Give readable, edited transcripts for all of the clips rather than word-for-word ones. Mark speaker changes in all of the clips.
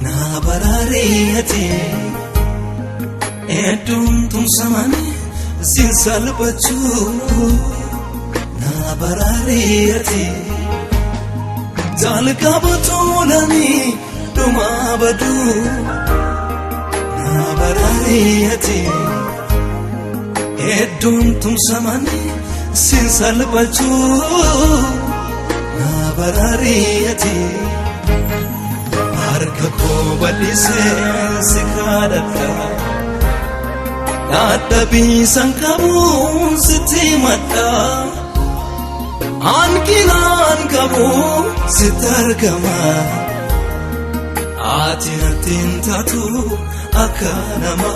Speaker 1: nabarariyati edun tumsamani sinsalbachu nabarariyati jalkabatulani dumabadu nabarariyati edun tumsamani sinsalbachu nabarariyati harkako balise sikadata nadabi sankabu sitimata ankilan kabu sitargama atinatin tatu akanama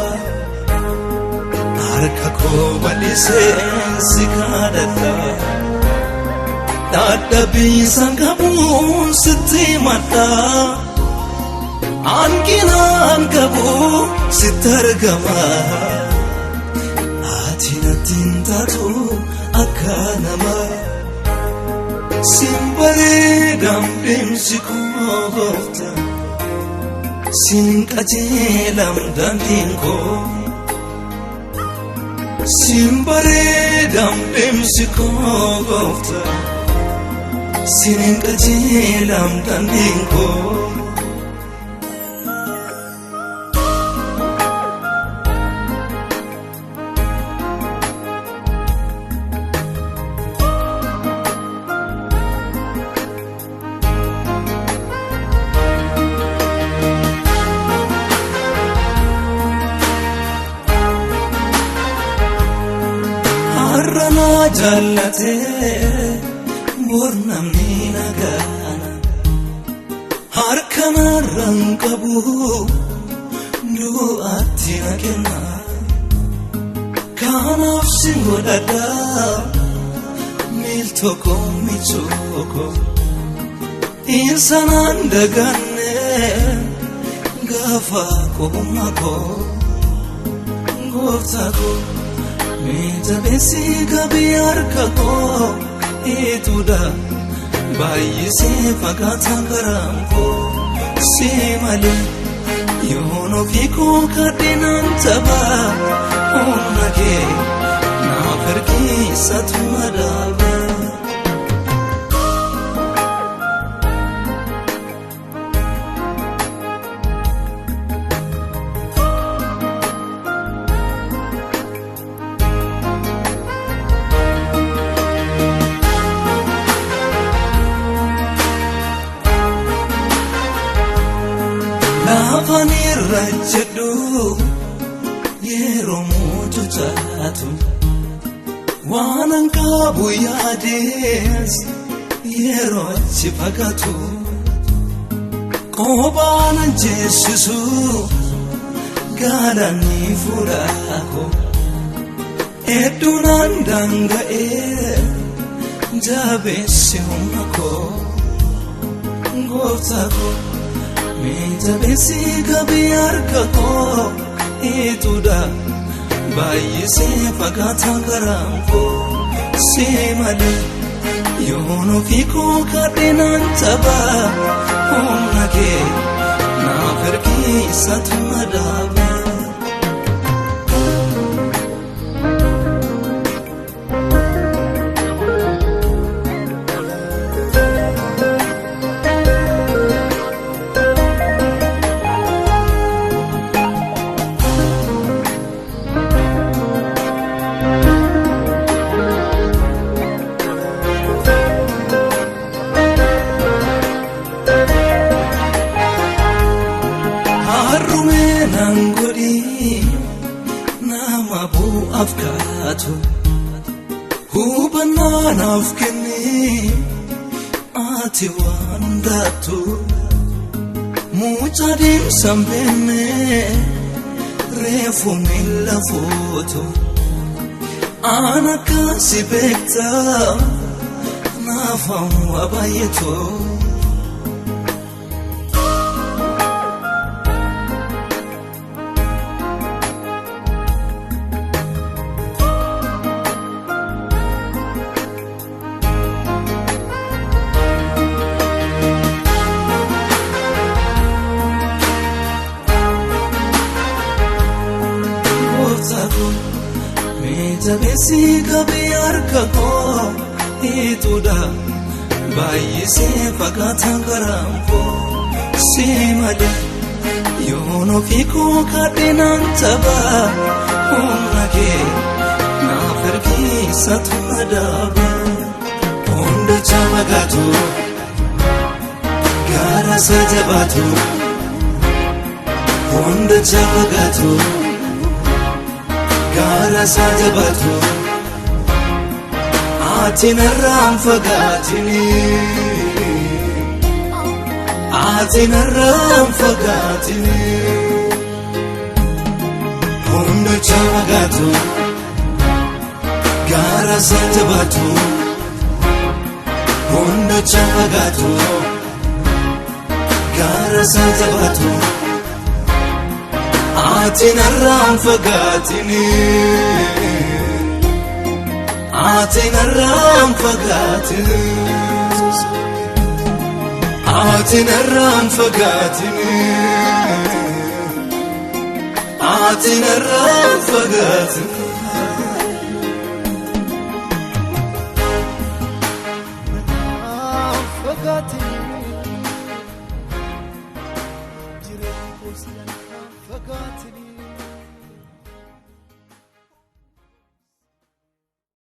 Speaker 1: harkako balise sikadata nadabi sankabu sitimata ankilan kabu sitargama atinatin tatu akanama simbare dambim sikogofta sinkajelam dandinko simbare dambim sikogofta sinkajelam dandinko jallate bornamni nagana harkana rankabu du'atti nakena kanaf singodada miltoko michoko insanan daganne gafa komako goftako Mita besi kabiyar kako ituda bayi se fakata karamko se male yono fiko kadenan taba onake na farki satmadaba Afanir rajadu yeromu tutatu wananka buyades yero chipagatu kobana jesusu galani furako edunandanga jabesi humako gotako Mita besi kabiyar kako ituda bayi se fakata karamko se male yono fiko kadenan taba onake na farki satmadaba nangodi nama bu afkatu hubanana afkeni ati wandatu muchadim sambene refu mila foto anaka sibekta nafamu abayeto Jalesi gabii harka koo ituudha baay'isee fagaataan garaan koo si malee yoon ofii koo kadheenaan taphaa humna kee naaf ergiisatu adaaba hundacha fagaatu gaara isa jabaatu hundacha fagaatu gaara isa jabaatu ati narraan fagaatini ati narraan fagaatini hundacha fagaatu gaara isa jabaatu hundacha fagaatu gaara isa jabaatu ati narraan fagaatini ati narraan fagaatini ati narraan fagaatini ati narraan fagaatini